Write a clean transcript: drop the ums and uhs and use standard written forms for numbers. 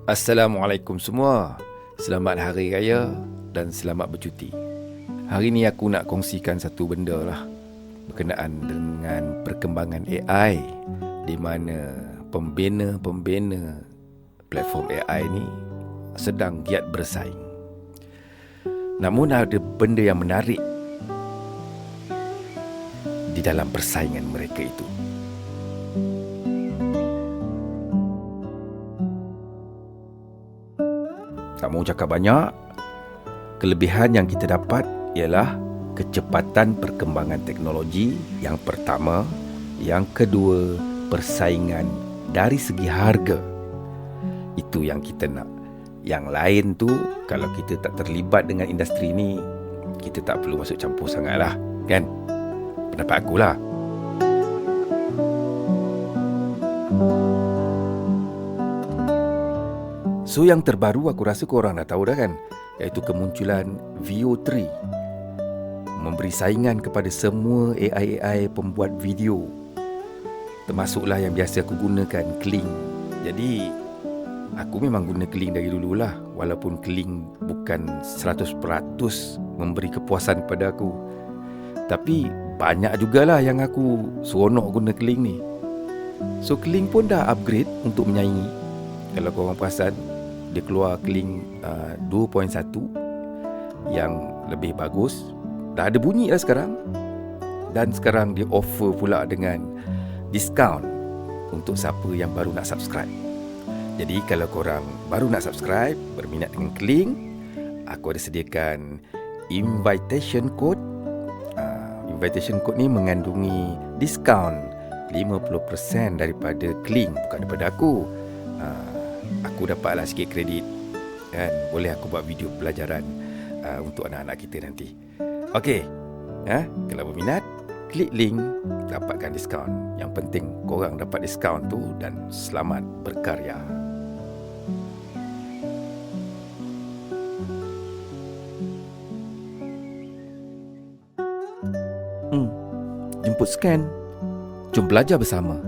Assalamualaikum semua. Selamat Hari Raya dan selamat bercuti. Hari ni aku nak kongsikan satu benda lah berkenaan dengan perkembangan AI, di mana pembina platform AI ni sedang giat bersaing. Namun ada benda yang menarik di dalam persaingan mereka itu. Tak mahu cakap banyak. Kelebihan yang kita dapat ialah kecepatan perkembangan teknologi yang pertama. Yang kedua, persaingan dari segi harga. Itu yang kita nak. Yang lain tu, kalau kita tak terlibat dengan industri ni, kita tak perlu masuk campur sangat lah, kan? Pendapat akulah. So yang terbaru aku rasa korang dah tahu dah kan, iaitu kemunculan Veo 3 memberi saingan kepada semua AI pembuat video, termasuklah yang biasa aku gunakan, Kling. Jadi aku memang guna Kling dari dululah, walaupun Kling bukan 100% memberi kepuasan pada aku, tapi banyak jugalah yang aku seronok guna Kling ni. So Kling pun dah upgrade untuk menyaingi. Kalau korang perasan, dia keluar Kling 2.1 yang lebih bagus. Dah ada bunyi dah sekarang. Dan sekarang dia offer pula dengan diskaun untuk siapa yang baru nak subscribe. Jadi kalau korang baru nak subscribe, berminat dengan Kling, aku ada sediakan invitation code. Invitation code ni mengandungi diskaun 50% daripada Kling, bukan daripada aku. Aku dapatlah sikit kredit, kan? Boleh aku buat video pelajaran untuk anak-anak kita nanti. Okey, kalau berminat, klik link, dapatkan diskaun. Yang penting korang dapat diskaun tu dan selamat berkarya. Jemput scan. Jom belajar bersama.